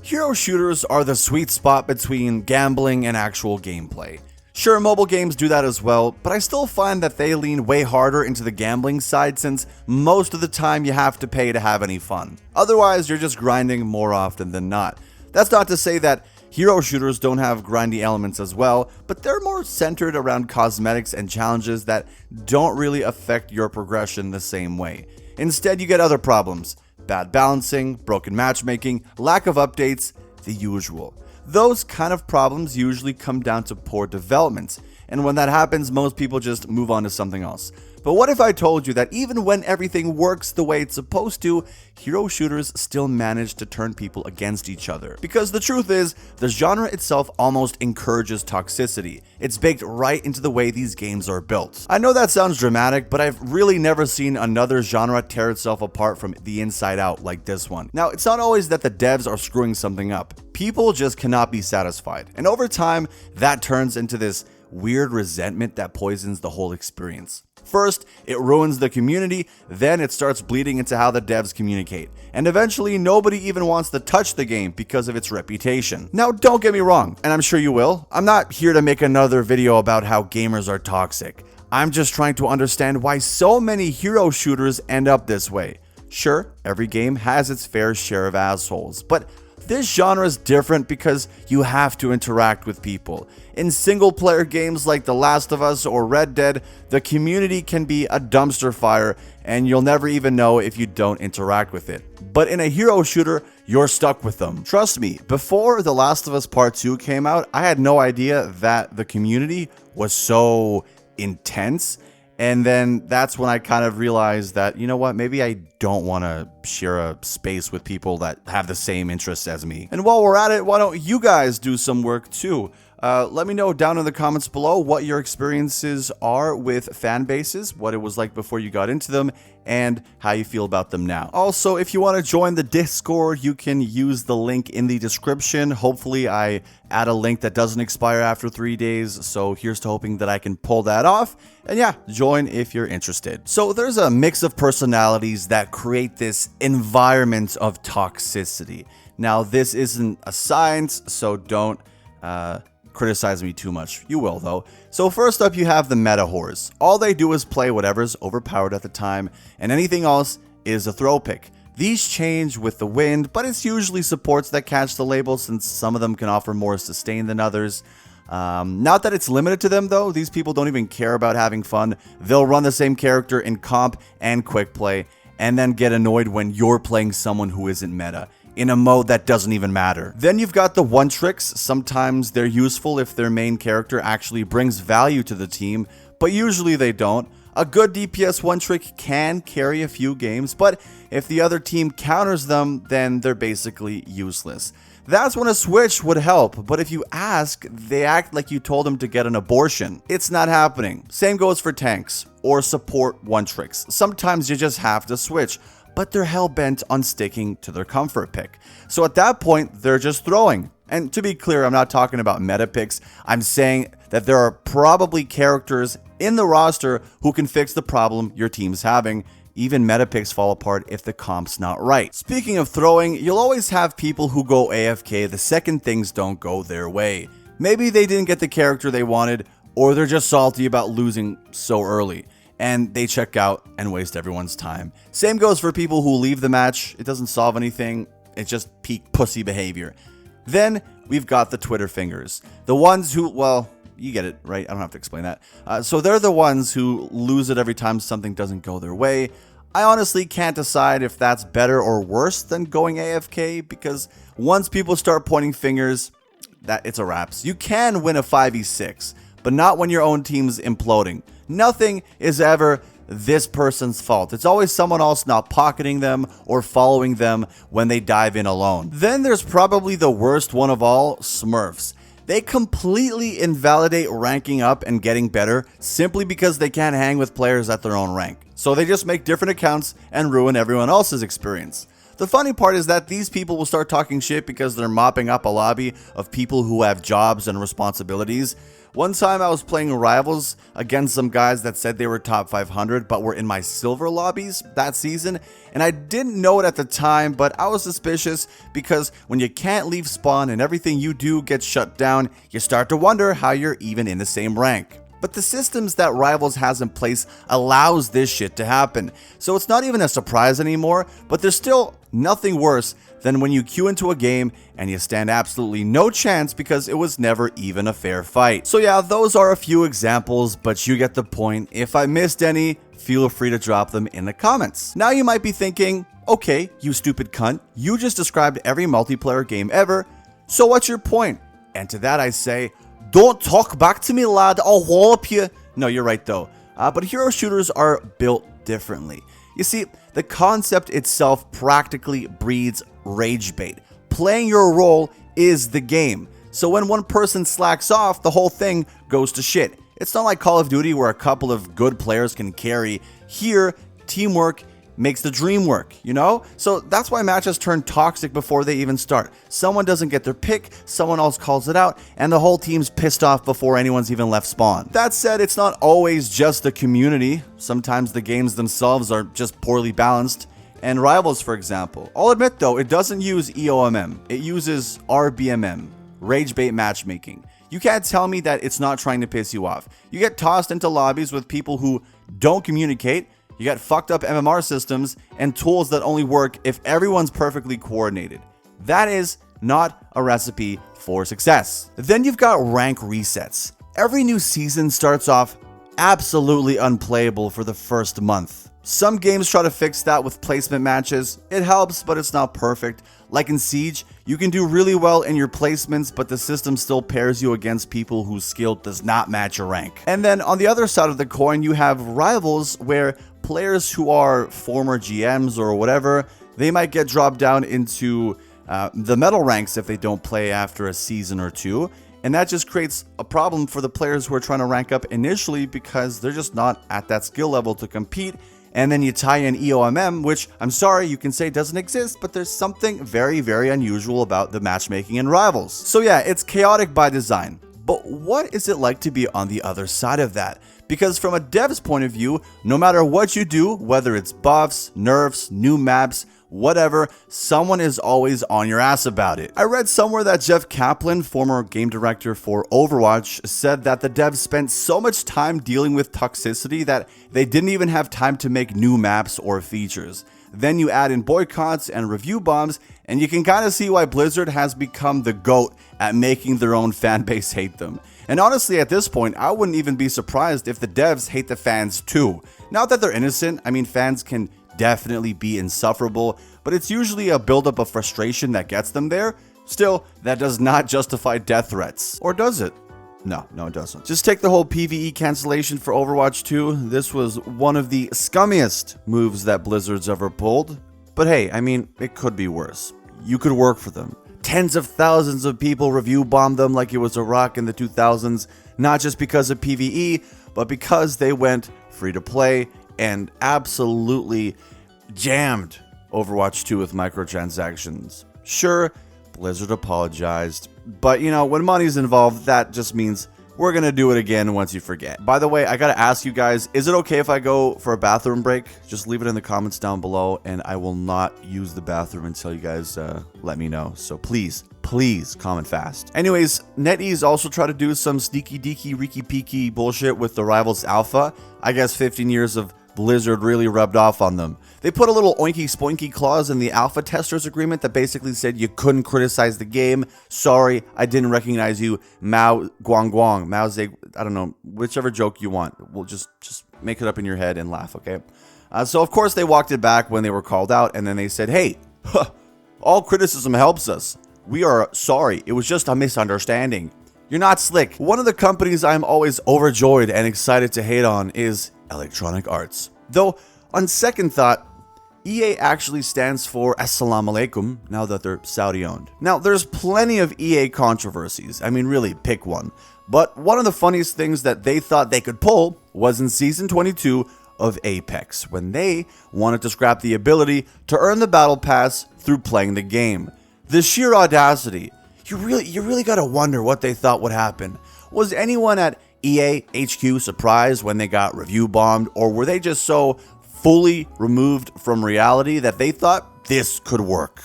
Hero shooters are the sweet spot between gambling and actual gameplay. Sure, mobile games do that as well, but I still find that they lean way harder into the gambling side since most of the time you have to pay to have any fun. Otherwise, you're just grinding more often than not. That's not to say that hero shooters don't have grindy elements as well, but they're more centered around cosmetics and challenges that don't really affect your progression the same way. Instead, you get other problems: bad balancing, broken matchmaking, lack of updates, the usual. Those kind of problems usually come down to poor development, and when that happens, most people just move on to something else. But what if I told you that even when everything works the way it's supposed to, hero shooters still manage to turn people against each other? Because the truth is, the genre itself almost encourages toxicity. It's baked right into the way these games are built. I know that sounds dramatic, but I've really never seen another genre tear itself apart from the inside out like this one. Now, it's not always that the devs are screwing something up. People just cannot be satisfied. And over time, that turns into this weird resentment that poisons the whole experience. First, it ruins the community, then it starts bleeding into how the devs communicate, and eventually nobody even wants to touch the game because of its reputation. Now, don't get me wrong, and I'm sure you will, I'm not here to make another video about how gamers are toxic. I'm just trying to understand why so many hero shooters end up this way. Sure, every game has its fair share of assholes, but this genre is different because you have to interact with people. In single-player games like The Last of Us or Red Dead, the community can be a dumpster fire and you'll never even know if you don't interact with it. But in a hero shooter, you're stuck with them. Trust me, before The Last of Us Part 2 came out, I had no idea that the community was so intense. And then that's when I kind of realized that, you know what, maybe I don't want to share a space with people that have the same interests as me. And while we're at it, why don't you guys do some work too? Let me know down in the comments below what your experiences are with fan bases, what it was like before you got into them, and how you feel about them now. Also, if you want to join the Discord, you can use the link in the description. Hopefully, I add a link that doesn't expire after 3 days, so here's to hoping that I can pull that off. And yeah, join if you're interested. So there's a mix of personalities that create this environment of toxicity. Now, this isn't a science, so don't criticize me too much. You will, though. So first up, you have the meta whores. All they do is play whatever's overpowered at the time, and anything else is a throw pick. These change with the wind, but it's usually supports that catch the label since some of them can offer more sustain than others. Not that it's limited to them though, these people don't even care about having fun. They'll run the same character in comp and quick play, and then get annoyed when you're playing someone who isn't meta in a mode that doesn't even matter. Then you've got the one tricks. Sometimes they're useful if their main character actually brings value to the team, but usually they don't. A good DPS one trick can carry a few games, but if the other team counters them, then they're basically useless. That's when a switch would help, but if you ask, they act like you told them to get an abortion. It's not happening. Same goes for tanks or support one tricks. Sometimes you just have to switch, but they're hell-bent on sticking to their comfort pick. So at that point, they're just throwing. And to be clear, I'm not talking about meta picks. I'm saying that there are probably characters in the roster who can fix the problem your team's having. Even meta picks fall apart if the comp's not right. Speaking of throwing, you'll always have people who go AFK the second things don't go their way. Maybe they didn't get the character they wanted, or they're just salty about losing so early, and they check out and waste everyone's time. Same goes for people who leave the match. It doesn't solve anything. It's just peak pussy behavior. Then we've got the Twitter fingers. The ones who, well, you get it, right? I don't have to explain that. So they're the ones who lose it every time something doesn't go their way. I honestly can't decide if that's better or worse than going AFK, because once people start pointing fingers, that it's a wraps. You can win a 5v6, but not when your own team's imploding. Nothing is ever this person's fault. It's always someone else not pocketing them or following them when they dive in alone. Then there's probably the worst one of all, smurfs. They completely invalidate ranking up and getting better simply because they can't hang with players at their own rank. So they just make different accounts and ruin everyone else's experience. The funny part is that these people will start talking shit because they're mopping up a lobby of people who have jobs and responsibilities. One time I was playing Rivals against some guys that said they were top 500 but were in my silver lobbies that season, and I didn't know it at the time, but I was suspicious because when you can't leave spawn and everything you do gets shut down, you start to wonder how you're even in the same rank. But the systems that Rivals has in place allows this shit to happen, so it's not even a surprise anymore, but there's still nothing worse than when you queue into a game and you stand absolutely no chance because it was never even a fair fight. So yeah, those are a few examples, but you get the point. If I missed any, feel free to drop them in the comments. Now you might be thinking, okay, you stupid cunt, you just described every multiplayer game ever, so what's your point? And to that I say, don't talk back to me, lad, I'll wallop you. No, you're right though, but hero shooters are built differently. You see, the concept itself practically breeds rage bait. Playing your role is the game. So when one person slacks off, the whole thing goes to shit. It's not like Call of Duty where a couple of good players can carry. Here, teamwork makes the dream work, you know? So that's why matches turn toxic before they even start. Someone doesn't get their pick, someone else calls it out, and the whole team's pissed off before anyone's even left spawn. That said, it's not always just the community. Sometimes the games themselves are just poorly balanced. And Rivals, for example. I'll admit though, it doesn't use EOMM. It uses RBMM, Rage Bait Matchmaking. You can't tell me that it's not trying to piss you off. You get tossed into lobbies with people who don't communicate. You got fucked up MMR systems and tools that only work if everyone's perfectly coordinated. That is not a recipe for success. Then you've got rank resets. Every new season starts off absolutely unplayable for the first month. Some games try to fix that with placement matches. It helps, but it's not perfect. Like in Siege, you can do really well in your placements, but the system still pairs you against people whose skill does not match your rank. And then on the other side of the coin, you have Rivals, where players who are former GMs or whatever, they might get dropped down into the metal ranks if they don't play after a season or two. And that just creates a problem for the players who are trying to rank up initially because they're just not at that skill level to compete. And then you tie in EOMM, which I'm sorry, you can say doesn't exist, but there's something very, very unusual about the matchmaking in Rivals. So yeah, it's chaotic by design. But what is it like to be on the other side of that? Because from a dev's point of view, no matter what you do, whether it's buffs, nerfs, new maps, whatever, someone is always on your ass about it. I read somewhere that Jeff Kaplan, former game director for Overwatch, said that the devs spent so much time dealing with toxicity that they didn't even have time to make new maps or features. Then you add in boycotts and review bombs, and you can kind of see why Blizzard has become the GOAT at making their own fan base hate them. And honestly, at this point, I wouldn't even be surprised if the devs hate the fans too. Not that they're innocent, I mean, fans can definitely be insufferable, but it's usually a buildup of frustration that gets them there. Still, that does not justify death threats. Or does it? No, it doesn't. Just take the whole PvE cancellation for Overwatch 2. This was one of the scummiest moves that Blizzard's ever pulled. But hey, I mean, it could be worse. You could work for them. Tens of thousands of people review bombed them like it was Iraq in the 2000s, not just because of PvE, but because they went free to play and absolutely jammed Overwatch 2 with microtransactions. Sure, Blizzard apologized, but you know, when money's involved, that just means we're gonna do it again once you forget. By the way, I gotta ask you guys, is it okay if I go for a bathroom break? Just leave it in the comments down below, and I will not use the bathroom until you guys let me know. So please comment fast. Anyways, NetEase also tried to do some sneaky deaky reeky peeky bullshit with the Rivals Alpha. I guess 15 years of Blizzard really rubbed off on them. They put a little oinky spoinky clause in the alpha testers agreement that basically said you couldn't criticize the game. Sorry, I didn't recognize you. Mao Guang, Mao Zedong, I don't know, whichever joke you want. We'll just make it up in your head and laugh, okay? So of course they walked it back when they were called out, and then they said, hey, all criticism helps us. We are sorry, it was just a misunderstanding. You're not slick. One of the companies I'm always overjoyed and excited to hate on is Electronic Arts. Though, on second thought, EA actually stands for Assalamu Alaikum now that they're Saudi owned. Now, there's plenty of EA controversies. I mean, really, pick one. But one of the funniest things that they thought they could pull was in Season 22, of Apex when they wanted to scrap the ability to earn the battle pass through playing the game. The sheer audacity. You really gotta wonder what they thought would happen. Was anyone at EA HQ surprised when they got review bombed, or were they just so fully removed from reality that they thought this could work?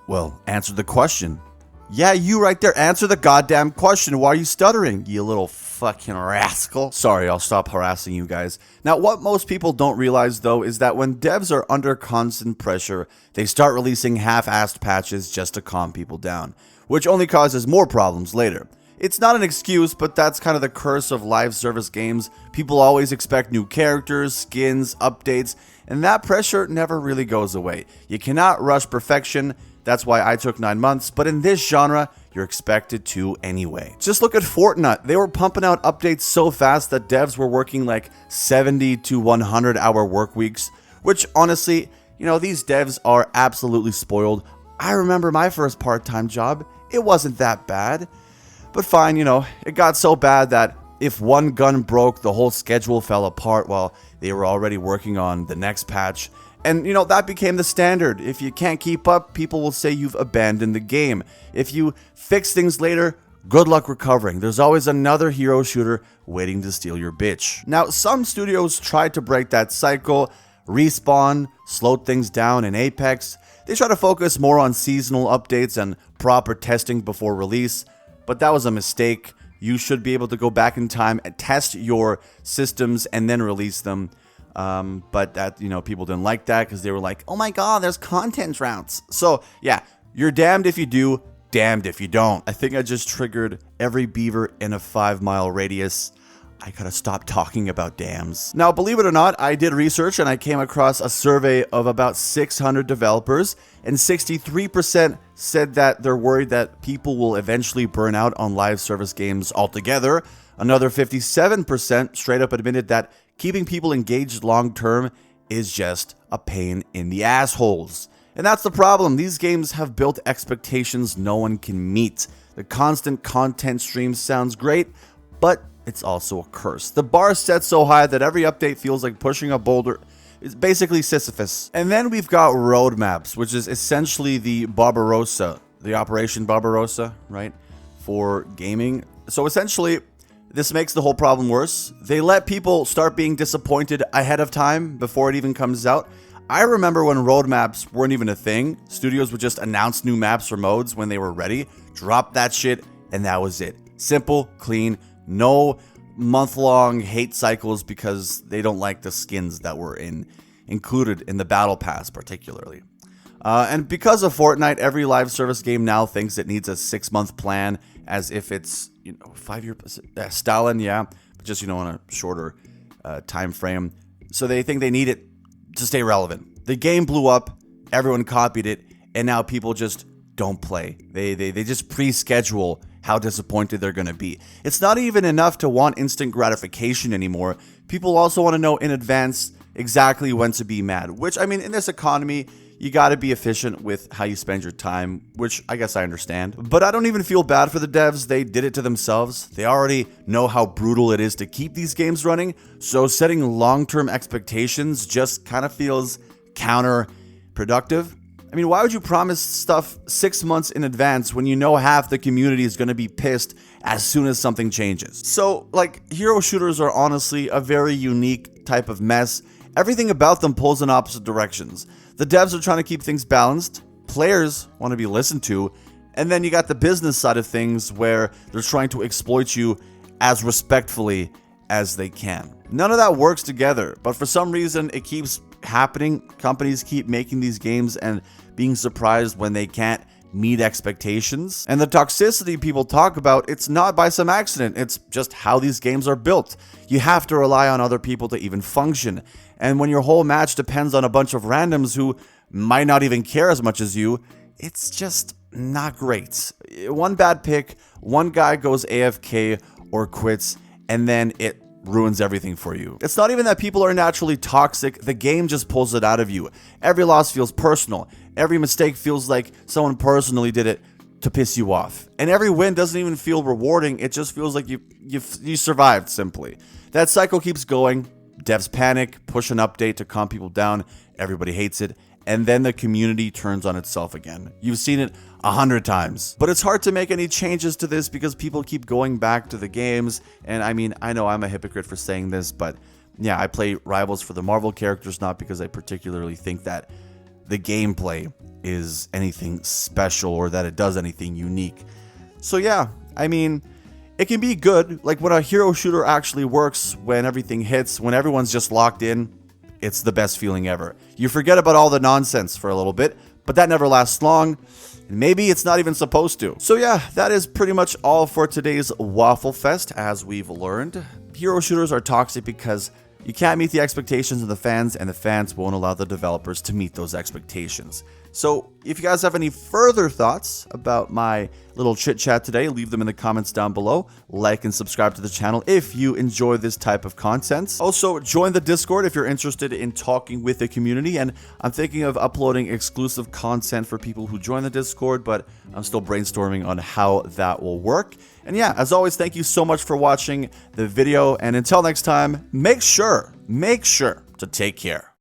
Well, answer the question. Yeah, you right there. Answer the goddamn question. Why are you stuttering, you little fucking rascal? Sorry, I'll stop harassing you guys. Now, what most people don't realize, though, is that when devs are under constant pressure, they start releasing half-assed patches just to calm people down, which only causes more problems later. It's not an excuse, but that's kind of the curse of live service games. People always expect new characters, skins, updates, and that pressure never really goes away. You cannot rush perfection. That's why I took 9 months, but in this genre, you're expected to anyway. Just look at Fortnite. They were pumping out updates so fast that devs were working like 70 to 100 hour work weeks, which honestly, these devs are absolutely spoiled. I remember my first part-time job. It wasn't that bad. But fine, it got so bad that if one gun broke, the whole schedule fell apart while they were already working on the next patch. And, that became the standard. If you can't keep up, people will say you've abandoned the game. If you fix things later, good luck recovering. There's always another hero shooter waiting to steal your bitch. Now, some studios tried to break that cycle. Respawn slowed things down in Apex. They try to focus more on seasonal updates and proper testing before release. But that was a mistake. You should be able to go back in time and test your systems and then release them. But that, people didn't like that because they were like, oh my god, there's content droughts. So yeah, you're damned if you do, damned if you don't. I think I just triggered every beaver in a 5-mile radius. I gotta stop talking about dams. Now, believe it or not, I did research and I came across a survey of about 600 developers, and 63% said that they're worried that people will eventually burn out on live service games altogether. Another 57% straight up admitted that keeping people engaged long term is just a pain in the assholes. And that's the problem. These games have built expectations no one can meet. The constant content stream sounds great, but it's also a curse. The bar is set so high that every update feels like pushing a boulder. It's basically Sisyphus. And then we've got roadmaps, which is essentially the Barbarossa, the Operation Barbarossa, right, for gaming. So essentially, this makes the whole problem worse. They let people start being disappointed ahead of time before it even comes out. I remember when roadmaps weren't even a thing. Studios would just announce new maps or modes when they were ready, drop that shit, and that was it. Simple, clean, no month-long hate cycles because they don't like the skins that were included in the battle pass particularly. And because of Fortnite, every live service game now thinks it needs a 6-month plan as if it's 5-year Stalin, yeah, but just on a shorter time frame. So they think they need it to stay relevant. The game blew up, everyone copied it, and now people just don't play. They just pre-schedule how disappointed they're going to be. It's not even enough to want instant gratification anymore. People also want to know in advance exactly when to be mad, which, in this economy, you got to be efficient with how you spend your time, which I guess I understand. But I don't even feel bad for the devs. They did it to themselves. They already know how brutal it is to keep these games running, so setting long-term expectations just kind of feels counterproductive. Why would you promise stuff 6 months in advance when you know half the community is going to be pissed as soon as something changes? So, hero shooters are honestly a very unique type of mess. Everything about them pulls in opposite directions. The devs are trying to keep things balanced, players want to be listened to, and then you got the business side of things where they're trying to exploit you as respectfully as they can. None of that works together, but for some reason it keeps happening. Companies keep making these games and being surprised when they can't meet expectations. And the toxicity people talk about, it's not by some accident, it's just how these games are built. You have to rely on other people to even function. And when your whole match depends on a bunch of randoms who might not even care as much as you, it's just not great. One bad pick, one guy goes AFK or quits, and then it ruins everything for you. It's not even that people are naturally toxic, the game just pulls it out of you. Every loss feels personal. Every mistake feels like someone personally did it to piss you off. And every win doesn't even feel rewarding, it just feels like you survived simply. That cycle keeps going, Devs panic, push an update to calm people down, everybody hates it, and then the community turns on itself again. You've seen it 100 times. But it's hard to make any changes to this because people keep going back to the games, and I mean, I know I'm a hypocrite for saying this, but yeah, I play Rivals for the Marvel characters, not because I particularly think that the gameplay is anything special or that it does anything unique. So yeah, I mean, it can be good, like when a hero shooter actually works, when everything hits, when everyone's just locked in, it's the best feeling ever. You forget about all the nonsense for a little bit, but that never lasts long, and maybe it's not even supposed to. So yeah, that is pretty much all for today's Waffle Fest. As we've learned, hero shooters are toxic because you can't meet the expectations of the fans won't allow the developers to meet those expectations. So if you guys have any further thoughts about my little chit chat today, leave them in the comments down below. Like and subscribe to the channel if you enjoy this type of content. Also, join the Discord if you're interested in talking with the community. And I'm thinking of uploading exclusive content for people who join the Discord, but I'm still brainstorming on how that will work. And yeah, as always, thank you so much for watching the video. And until next time, make sure to take care.